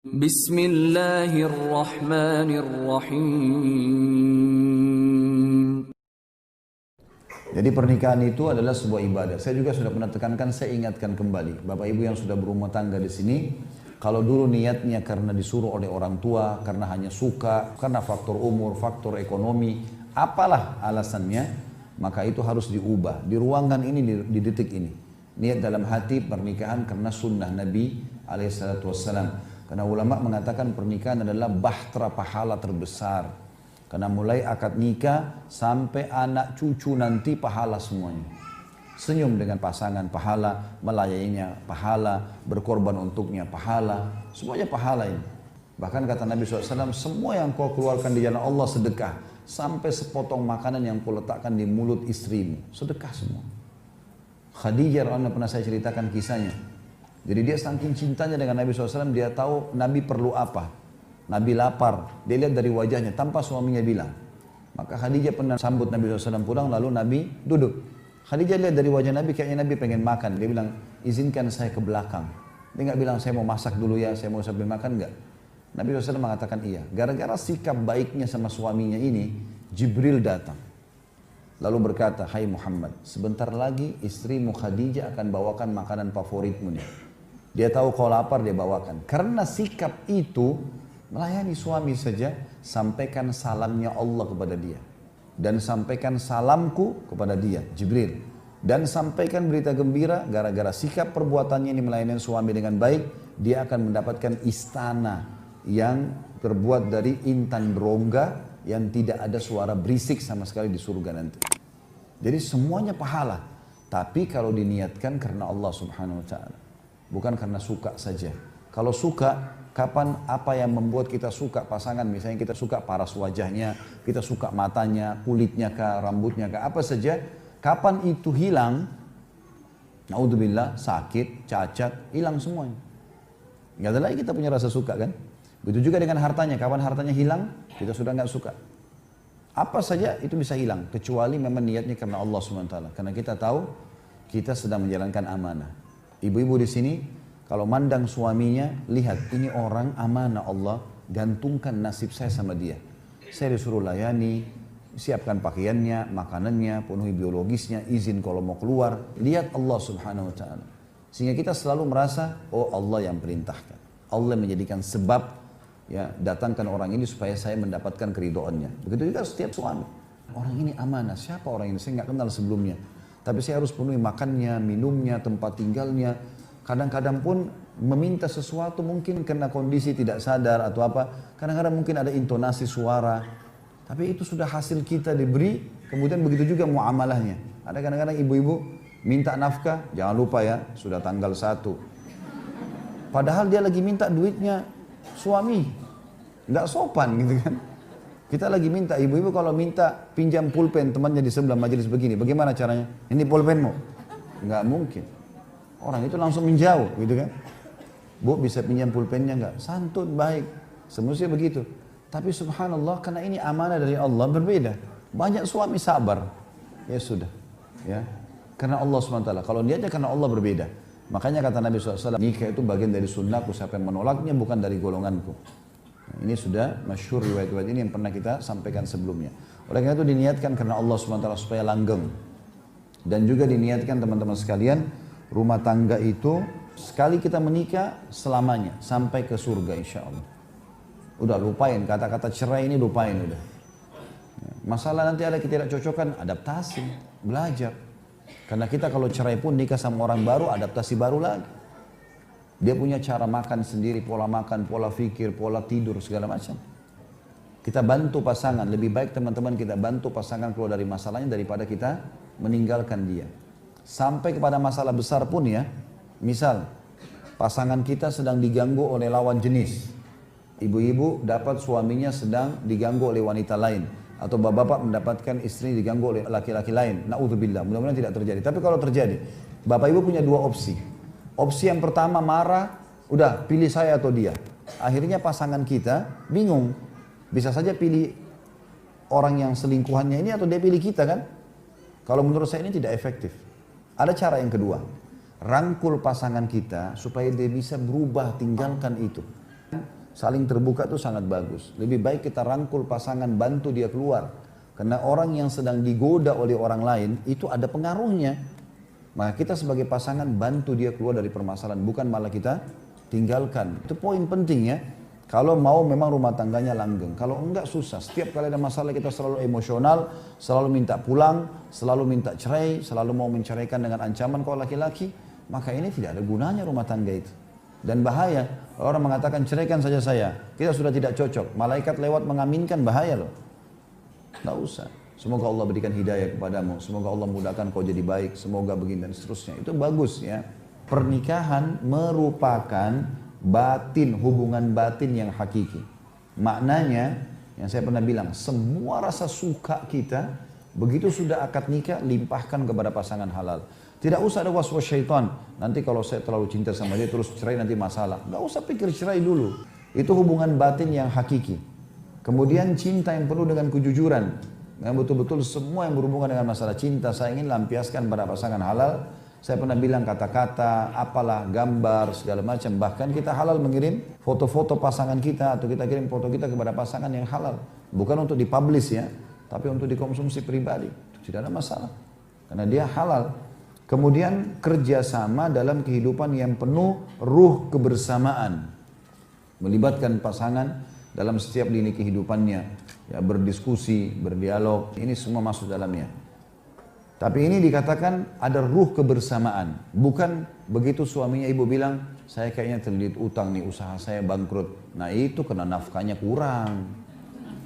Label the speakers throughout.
Speaker 1: Bismillahirrahmanirrahim.
Speaker 2: Jadi pernikahan itu adalah sebuah ibadah. Saya juga sudah pernah tekankan, saya ingatkan kembali. Bapak Ibu yang sudah berumah tangga di sini, kalau dulu niatnya karena disuruh oleh orang tua, karena hanya suka, karena faktor umur, faktor ekonomi, apalah alasannya, maka itu harus diubah. Di ruangan ini, di detik ini. Niat dalam hati pernikahan karena sunnah Nabi alaihissalam. Karena ulama mengatakan pernikahan adalah bahtera pahala terbesar. Karena mulai akad nikah sampai anak cucu nanti pahala semuanya. Senyum dengan pasangan pahala, melayaninya pahala, berkorban untuknya pahala, semuanya pahala ini. Bahkan kata Nabi SAW, semua yang kau keluarkan di jalan Allah sedekah. Sampai sepotong makanan yang kau letakkan di mulut istrimu, sedekah semua. Khadijah pernah saya ceritakan kisahnya. Jadi dia saking cintanya dengan Nabi SAW, dia tahu Nabi perlu apa. Nabi lapar, dia lihat dari wajahnya tanpa suaminya bilang. Maka Khadijah pernah sambut Nabi SAW pulang, lalu Nabi duduk. Khadijah lihat dari wajah Nabi, kayaknya Nabi pengen makan. Dia bilang, izinkan saya ke belakang. Dia nggak bilang, saya mau masak dulu ya, saya mau sambil makan, enggak. Nabi SAW mengatakan iya. Gara-gara sikap baiknya sama suaminya ini, Jibril datang. Lalu berkata, hai Muhammad, sebentar lagi istrimu Khadijah akan bawakan makanan favoritmu nih. Dia tahu kau lapar, dia bawakan. Karena sikap itu, melayani suami saja, sampaikan salamnya Allah kepada dia. Dan sampaikan salamku kepada dia, Jibril. Dan sampaikan berita gembira, gara-gara sikap perbuatannya ini melayani suami dengan baik, dia akan mendapatkan istana yang terbuat dari intan berongga, yang tidak ada suara berisik sama sekali di surga nanti. Jadi semuanya pahala. Tapi kalau diniatkan karena Allah subhanahu wa ta'ala. Bukan karena suka saja. Kalau suka, kapan apa yang membuat kita suka pasangan, misalnya kita suka paras wajahnya, kita suka matanya, kulitnya kah, rambutnya kah, apa saja, kapan itu hilang, naudzubillah, sakit, cacat, hilang semuanya. Nggak ada lagi kita punya rasa suka kan. Begitu juga dengan hartanya, kapan hartanya hilang, kita sudah nggak suka. Apa saja itu bisa hilang, kecuali memang niatnya karena Allah SWT. Karena kita tahu, kita sedang menjalankan amanah. Ibu-ibu di sini, kalau mandang suaminya, lihat ini orang amanah Allah, gantungkan nasib saya sama dia. Saya disuruh layani, siapkan pakaiannya, makanannya, penuhi biologisnya, izin kalau mau keluar. Lihat Allah subhanahu wa ta'ala. Sehingga kita selalu merasa, oh Allah yang perintahkan. Allah menjadikan sebab, ya datangkan orang ini supaya saya mendapatkan keridhaannya. Begitu juga setiap suami. Orang ini amanah, siapa orang ini? Saya nggak kenal sebelumnya. Tapi saya harus penuhi makannya, minumnya, tempat tinggalnya. Kadang-kadang pun meminta sesuatu mungkin karena kondisi tidak sadar atau apa. Kadang-kadang mungkin ada intonasi suara. Tapi itu sudah hasil kita diberi. Kemudian begitu juga muamalahnya. Ada kadang-kadang ibu-ibu minta nafkah. Jangan lupa ya, sudah tanggal 1. Padahal dia lagi minta duitnya suami. Nggak sopan gitu kan. Kita lagi minta, ibu-ibu kalau minta pinjam pulpen temannya di sebelah majelis begini. Bagaimana caranya? Ini pulpenmu? Nggak mungkin. Orang itu langsung menjauh gitu kan. Bu bisa pinjam pulpennya enggak? Santun, baik. Semestinya begitu. Tapi subhanallah karena ini amanah dari Allah berbeda. Banyak suami sabar. Ya sudah. Ya. Karena Allah SWT. Kalau niatnya karena Allah berbeda. Makanya kata Nabi SAW, nikah itu bagian dari sunnahku. Siapa yang menolaknya bukan dari golonganku. Nah, ini sudah masyhur riwayat-riwayat ini yang pernah kita sampaikan sebelumnya. Oleh karena itu diniatkan karena Allah SWT supaya langgeng. Dan juga diniatkan teman-teman sekalian, rumah tangga itu sekali kita menikah selamanya sampai ke surga insya Allah. Udah lupain kata-kata cerai ini, lupain udah. Masalah nanti ada ketidakcocokan, adaptasi, belajar. Karena kita kalau cerai pun nikah sama orang baru, adaptasi baru lagi. Dia punya cara makan sendiri, pola makan, pola fikir, pola tidur, segala macam. Kita bantu pasangan, lebih baik teman-teman kita bantu pasangan keluar dari masalahnya daripada kita meninggalkan dia. Sampai kepada masalah besar pun ya, misal pasangan kita sedang diganggu oleh lawan jenis. Ibu-ibu dapat suaminya sedang diganggu oleh wanita lain. Atau bapak-bapak mendapatkan istri diganggu oleh laki-laki lain. Na'udzubillah, mudah-mudahan tidak terjadi. Tapi kalau terjadi, bapak ibu punya dua opsi. Opsi yang pertama marah, udah pilih saya atau dia. Akhirnya pasangan kita bingung. Bisa saja pilih orang yang selingkuhannya ini atau dia pilih kita kan. Kalau menurut saya ini tidak efektif. Ada cara yang kedua. Rangkul pasangan kita supaya dia bisa berubah, tinggalkan itu. Saling terbuka itu sangat bagus. Lebih baik kita rangkul pasangan, bantu dia keluar. Karena orang yang sedang digoda oleh orang lain, itu ada pengaruhnya. Maka kita sebagai pasangan bantu dia keluar dari permasalahan, bukan malah kita tinggalkan. Itu poin penting ya. Kalau mau memang rumah tangganya langgeng. Kalau enggak susah. Setiap kali ada masalah kita selalu emosional, selalu minta pulang, selalu minta cerai, selalu mau menceraikan dengan ancaman kalau laki-laki. Maka ini tidak ada gunanya rumah tangga itu. Dan bahaya, orang mengatakan ceraikan saja saya, kita sudah tidak cocok. Malaikat lewat mengaminkan, bahaya loh. Nggak usah. Semoga Allah berikan hidayah kepadamu, semoga Allah mudahkan kau jadi baik, semoga begini dan seterusnya. Itu bagus ya. Pernikahan merupakan batin, hubungan batin yang hakiki. Maknanya, yang saya pernah bilang, semua rasa suka kita, begitu sudah akad nikah, limpahkan kepada pasangan halal. Tidak usah ada was-was syaitan. Nanti kalau saya terlalu cinta sama dia terus cerai nanti masalah. Gak usah pikir cerai dulu. Itu hubungan batin yang hakiki. Kemudian cinta yang penuh dengan kejujuran. Yang betul-betul semua yang berhubungan dengan masalah cinta saya ingin lampiaskan pada pasangan halal. Saya pernah bilang kata-kata, apalah, gambar, segala macam. Bahkan kita halal mengirim foto-foto pasangan kita atau kita kirim foto kita kepada pasangan yang halal. Bukan untuk dipublish ya, tapi untuk dikonsumsi pribadi. Tidak ada masalah. Karena dia halal. Kemudian kerjasama dalam kehidupan yang penuh ruh kebersamaan. Melibatkan pasangan dalam setiap lini kehidupannya. Ya, berdiskusi, berdialog, ini semua masuk dalamnya. Tapi ini dikatakan ada ruh kebersamaan. Bukan begitu suaminya ibu bilang, saya kayaknya terlilit utang nih, usaha saya bangkrut. Nah itu kena nafkahnya kurang.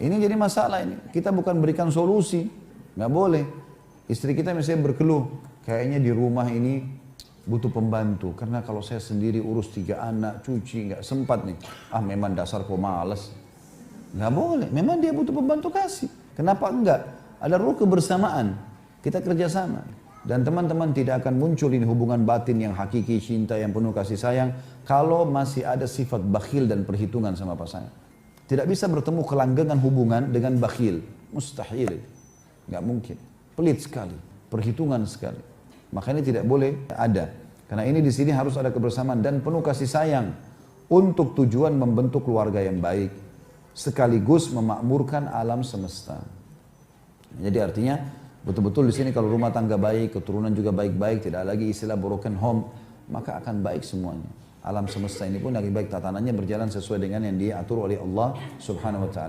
Speaker 2: Ini jadi masalah ini. Kita bukan berikan solusi. Nggak boleh. Istri kita misalnya berkeluh, kayaknya di rumah ini butuh pembantu. Karena kalau saya sendiri urus 3 anak, cuci, nggak sempat nih. Ah memang dasar kok males. Nggak boleh, memang dia butuh pembantu kasih. Kenapa enggak? Ada ruh kebersamaan. Kita kerjasama. Dan teman-teman tidak akan muncul ini hubungan batin yang hakiki, cinta yang penuh kasih sayang. Kalau masih ada sifat bakhil dan perhitungan sama pasangan. Tidak bisa bertemu kelanggengan hubungan dengan bakhil. Mustahil. Nggak mungkin. Pelit sekali, perhitungan sekali. Makanya tidak boleh ada. Karena ini di sini harus ada kebersamaan dan penuh kasih sayang untuk tujuan membentuk keluarga yang baik, sekaligus memakmurkan alam semesta. Jadi artinya betul-betul di sini kalau rumah tangga baik, keturunan juga baik-baik, tidak lagi istilah broken home, maka akan baik semuanya. Alam semesta ini pun lagi baik, tatanannya berjalan sesuai dengan yang diatur oleh Allah Subhanahu wa taala.